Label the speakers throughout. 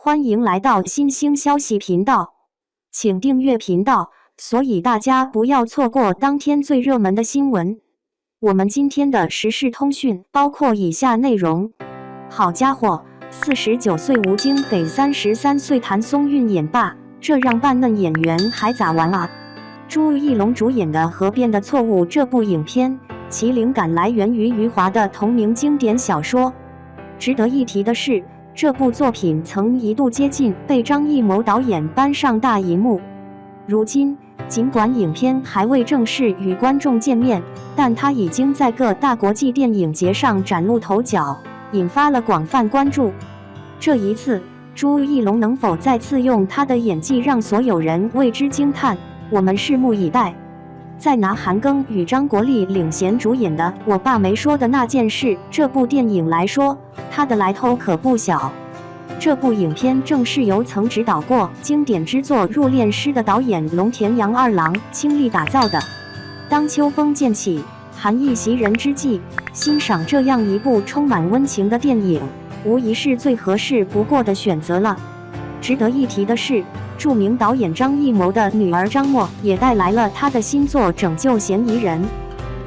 Speaker 1: 欢迎来到新兴消息频道，请订阅频道，所以大家不要错过当天最热门的新闻。我们今天的时事通讯包括以下内容：好家伙，49岁吴京给33岁谭松韵演罢，这让扮嫩演员还咋玩啊？朱一龙主演的《河边的错误》这部影片，其灵感来源于余华的同名经典小说。值得一提的是，这部作品曾一度接近被张艺谋导演搬上大荧幕。如今，尽管影片还未正式与观众见面，但它已经在各大国际电影节上崭露头角，引发了广泛关注。这一次，朱一龙能否再次用他的演技让所有人为之惊叹？我们拭目以待。再拿韩庚与张国立领衔主演的《我爸没说的那件事》这部电影来说，它的来头可不小。这部影片正是由曾执导过经典之作《入殓师》的导演龙田洋二郎倾力打造的。当秋风渐起，寒意袭人之际，欣赏这样一部充满温情的电影，无疑是最合适不过的选择了。值得一提的是，著名导演张艺谋的女儿张默也带来了他的新作《拯救嫌疑人》。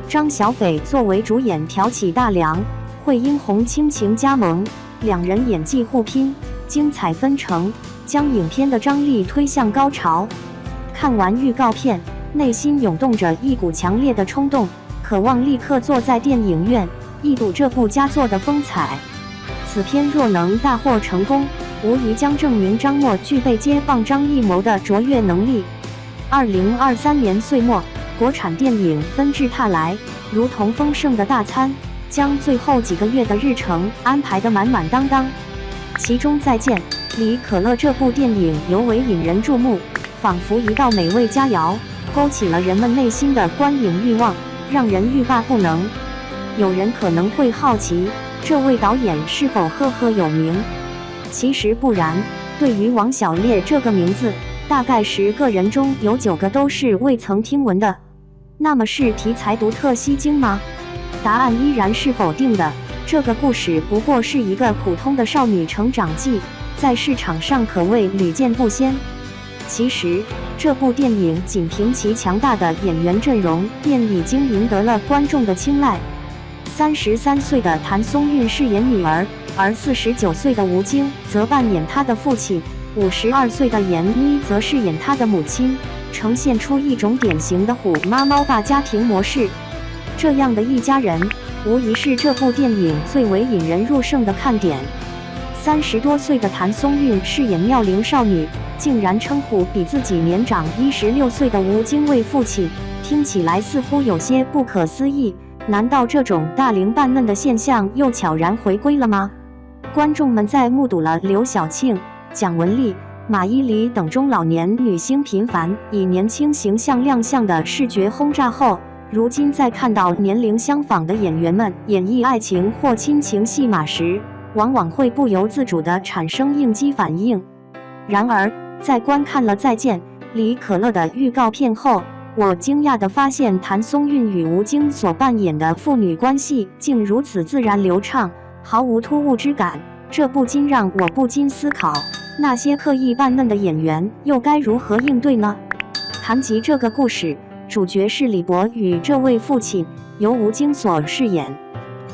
Speaker 1: 张小斐作为主演挑起大梁，惠英红倾情加盟，两人演技互拼，精彩纷呈，将影片的张力推向高潮。看完预告片，内心涌动着一股强烈的冲动，渴望立刻坐在电影院一睹这部佳作的风采。此片若能大获成功，无疑将证明张默具备接棒张艺谋的卓越能力。2023年岁末，国产电影纷至沓来，如同丰盛的大餐，将最后几个月的日程安排得满满当当。其中《再见，李可乐》这部电影尤为引人注目，仿佛一道美味佳肴，勾起了人们内心的观影欲望，让人欲罢不能。有人可能会好奇，这位导演是否赫赫有名？其实不然，对于王小烈这个名字，大概10个人中有9个都是未曾听闻的。那么是题材独特吸睛吗？答案依然是否定的。这个故事不过是一个普通的少女成长记，在市场上可谓屡见不鲜。其实，这部电影仅凭其强大的演员阵容，便已经赢得了观众的青睐。33岁的谭松韵饰演女儿，而49岁的吴京则扮演他的父亲，52岁的闫妮则饰演他的母亲，呈现出一种典型的虎妈猫爸家庭模式。这样的一家人，无疑是这部电影最为引人入胜的看点。30多岁的谭松韵饰演妙龄少女，竟然称呼比自己年长16岁的吴京为父亲，听起来似乎有些不可思议。难道这种大龄扮嫩的现象又悄然回归了吗？观众们在目睹了刘晓庆、蒋雯丽、马伊琍等中老年女星频繁以年轻形象亮相的视觉轰炸后，如今在看到年龄相仿的演员们演绎爱情或亲情戏码时，往往会不由自主地产生应激反应。然而，在观看了《再见，李可乐》的预告片后，我惊讶地发现谭松韵与吴京所扮演的父女关系竟如此自然流畅，毫无突兀之感。这不禁让我不禁思考，那些刻意扮嫩的演员又该如何应对呢？谈及这个故事，主角是李博宇这位父亲，由吴京所饰演。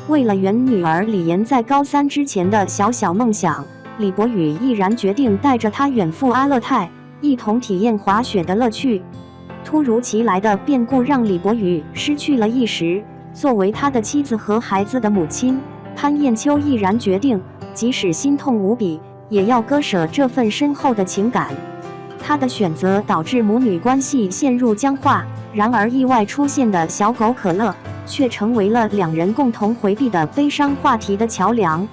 Speaker 1: 为了圆女儿李妍在高3之前的小小梦想，李博宇毅然决定带着她远赴阿勒泰，一同体验滑雪的乐趣。突如其来的变故让李博宇失去了意识，作为他的妻子和孩子的母亲，潘艳秋毅然决定，即使心痛无比，也要割舍这份深厚的情感。他的选择导致母女关系陷入僵化，然而意外出现的小狗可乐，却成为了两人共同回避的悲伤话题的桥梁。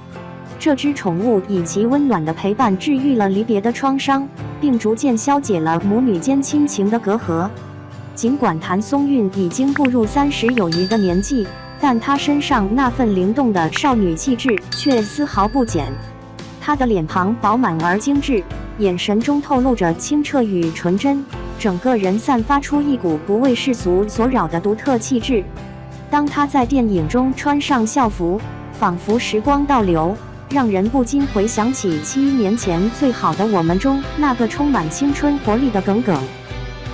Speaker 1: 这只宠物以其温暖的陪伴治愈了离别的创伤，并逐渐消解了母女间亲情的隔阂。尽管谭松韵已经步入30有余的年纪，但她身上那份灵动的少女气质却丝毫不减。她的脸庞饱满而精致，眼神中透露着清澈与纯真，整个人散发出一股不为世俗所扰的独特气质。当她在电影中穿上校服，仿佛时光倒流，让人不禁回想起7年前《最好的我们》中那个充满青春活力的耿耿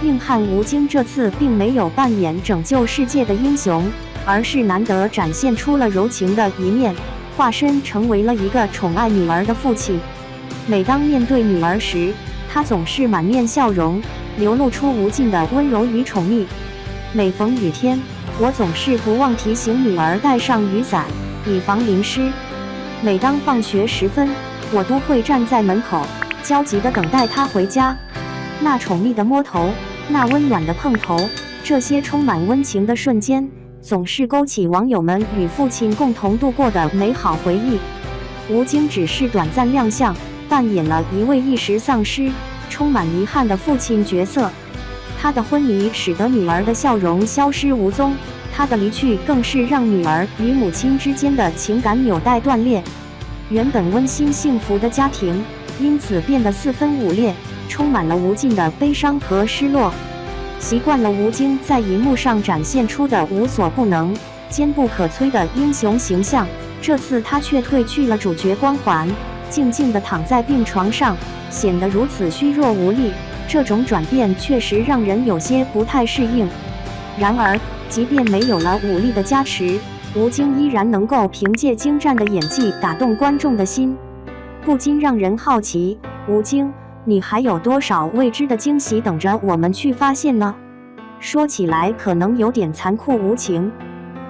Speaker 1: 硬汉吴京。这次并没有扮演拯救世界的英雄，而是难得展现出了柔情的一面，化身成为了一个宠爱女儿的父亲。每当面对女儿时，他总是满面笑容，流露出无尽的温柔与宠溺。每逢雨天，我总是不忘提醒女儿带上雨伞，以防淋湿。每当放学时分，我都会站在门口，焦急地等待她回家。那宠溺的摸头，那温暖的碰头，这些充满温情的瞬间，总是勾起网友们与父亲共同度过的美好回忆。吴京只是短暂亮相，扮演了一位一时丧失、充满遗憾的父亲角色。他的昏迷使得女儿的笑容消失无踪，他的离去更是让女儿与母亲之间的情感纽带断裂。原本温馨幸福的家庭，因此变得四分五裂，充满了无尽的悲伤和失落。习惯了吴京在荧幕上展现出的无所不能、坚不可摧的英雄形象，这次他却褪去了主角光环，静静地躺在病床上，显得如此虚弱无力。这种转变确实让人有些不太适应。然而，即便没有了武力的加持，吴京依然能够凭借精湛的演技打动观众的心，不禁让人好奇，吴京，你还有多少未知的惊喜等着我们去发现呢？说起来可能有点残酷无情。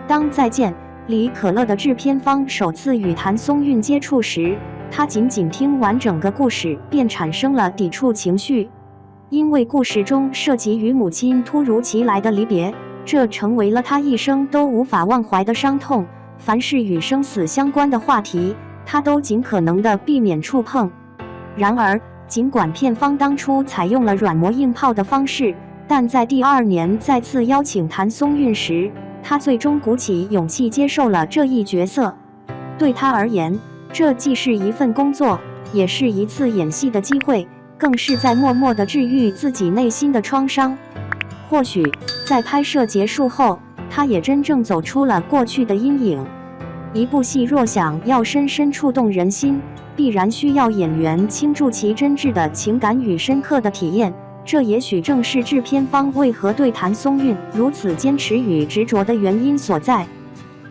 Speaker 1: 当《再见，李可乐》的制片方首次与谭松韵接触时，他仅仅听完整个故事便产生了抵触情绪，因为故事中涉及与母亲突如其来的离别，这成为了他一生都无法忘怀的伤痛。凡是与生死相关的话题，他都尽可能的避免触碰。然而，尽管片方当初采用了软磨硬泡的方式，但在第2年再次邀请谭松韵时，他最终鼓起勇气接受了这一角色。对他而言，这既是一份工作，也是一次演戏的机会，更是在默默地治愈自己内心的创伤。或许，在拍摄结束后，他也真正走出了过去的阴影。一部戏若想要深深触动人心，必然需要演员倾注其真挚的情感与深刻的体验。这也许正是制片方为何对谭松韵如此坚持与执着的原因所在。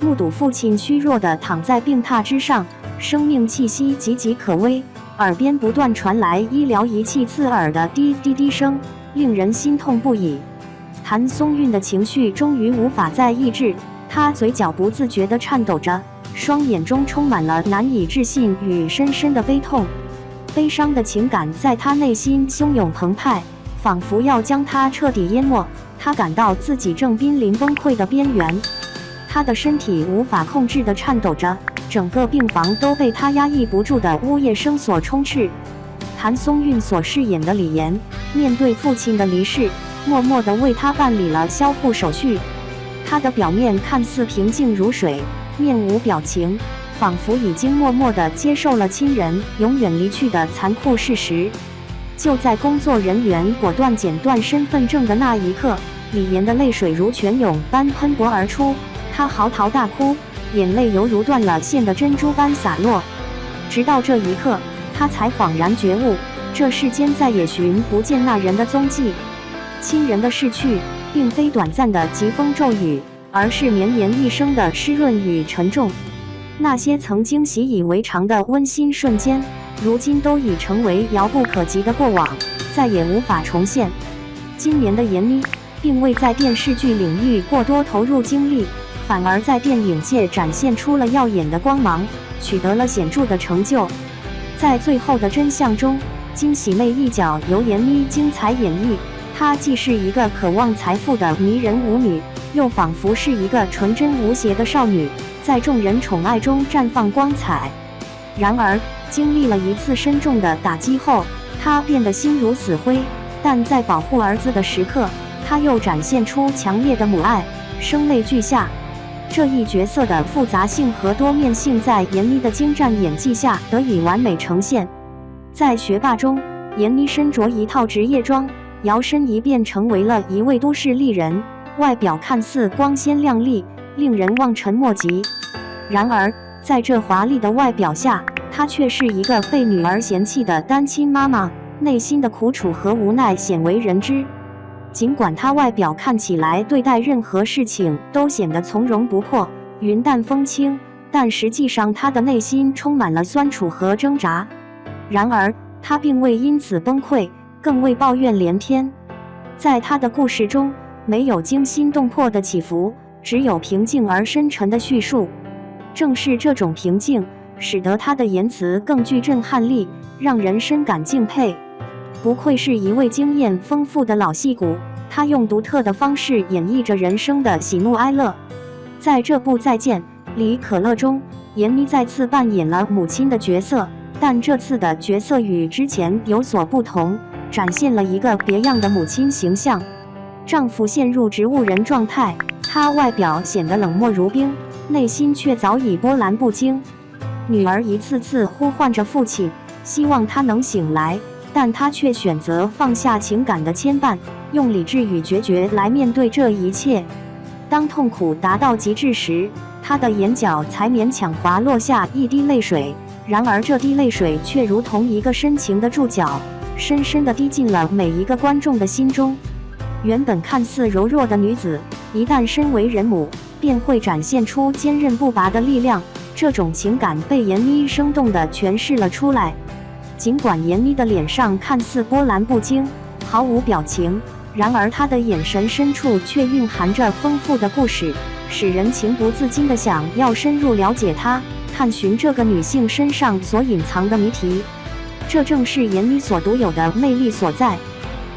Speaker 1: 目睹父亲虚弱地躺在病榻之上，生命气息岌岌可危，耳边不断传来医疗仪器刺耳的滴滴滴声，令人心痛不已。谭松韵的情绪终于无法再抑制，她嘴角不自觉地颤抖着，双眼中充满了难以置信与深深的悲痛。悲伤的情感在她内心汹涌澎湃，仿佛要将她彻底淹没。她感到自己正濒临崩溃的边缘，她的身体无法控制地颤抖着，整个病房都被她压抑不住的呜咽声所充斥。谭松韵所饰演的李妍，面对父亲的离世，默默地为他办理了销户手续。他的表面看似平静如水，面无表情，仿佛已经默默地接受了亲人永远离去的残酷事实。就在工作人员果断剪断身份证的那一刻，李妍的泪水如泉涌般喷薄而出，她嚎啕大哭，眼泪犹如断了线的珍珠般洒落。直到这一刻，她才恍然觉悟，这世间再也寻不见那人的踪迹。亲人的逝去，并非短暂的疾风骤雨，而是绵延一生的湿润与沉重。那些曾经习以为常的温馨瞬间，如今都已成为遥不可及的过往，再也无法重现。今年的闫妮，并未在电视剧领域过多投入精力，反而在电影界展现出了耀眼的光芒，取得了显著的成就。在最后的真相中，金喜妹一角由闫妮精彩演绎。她既是一个渴望财富的迷人舞女，又仿佛是一个纯真无邪的少女，在众人宠爱中绽放光彩。然而，经历了一次深重的打击后，她变得心如死灰，但在保护儿子的时刻，她又展现出强烈的母爱，声泪俱下。这一角色的复杂性和多面性在闫妮的精湛演技下得以完美呈现。在学霸中，闫妮身着一套职业装，摇身一变成为了一位都市丽人，外表看似光鲜亮丽，令人望尘莫及。然而，在这华丽的外表下，她却是一个被女儿嫌弃的单亲妈妈，内心的苦楚和无奈鲜为人知。尽管她外表看起来对待任何事情都显得从容不迫、云淡风轻，但实际上她的内心充满了酸楚和挣扎。然而，她并未因此崩溃，更未抱怨连篇。在她的故事中，没有惊心动魄的起伏，只有平静而深沉的叙述。正是这种平静，使得她的言辞更具震撼力，让人深感敬佩。不愧是一位经验丰富的老戏骨，她用独特的方式演绎着人生的喜怒哀乐。在这部《再见，李可乐》中，闫妮再次扮演了母亲的角色，但这次的角色与之前有所不同，展现了一个别样的母亲形象。丈夫陷入植物人状态，她外表显得冷漠如冰，内心却早已波澜不惊。女儿一次次呼唤着父亲，希望他能醒来，但他却选择放下情感的牵绊，用理智与决绝来面对这一切。当痛苦达到极致时，他的眼角才勉强滑落下一滴泪水，然而这滴泪水却如同一个深情的注脚，深深地滴进了每一个观众的心中。原本看似柔弱的女子，一旦身为人母，便会展现出坚韧不拔的力量。这种情感被闫妮生动地诠释了出来。尽管闫妮的脸上看似波澜不惊，毫无表情，然而她的眼神深处却蕴含着丰富的故事，使人情不自禁地想要深入了解她，探寻这个女性身上所隐藏的谜题。这正是闫妮所独有的魅力所在。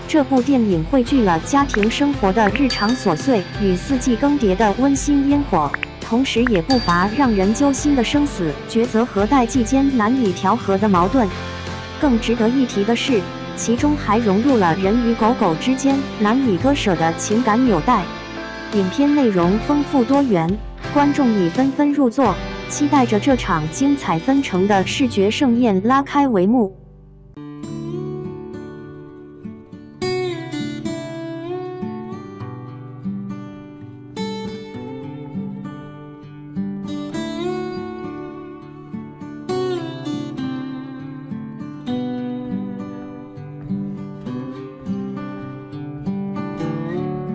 Speaker 1: 这部电影汇聚了家庭生活的日常琐碎与四季更迭的温馨烟火，同时也不乏让人揪心的生死抉择和代际间难以调和的矛盾。更值得一提的是，其中还融入了人与狗狗之间难以割舍的情感纽带。影片内容丰富多元，观众已纷纷入座，期待着这场精彩纷呈的视觉盛宴拉开帷幕。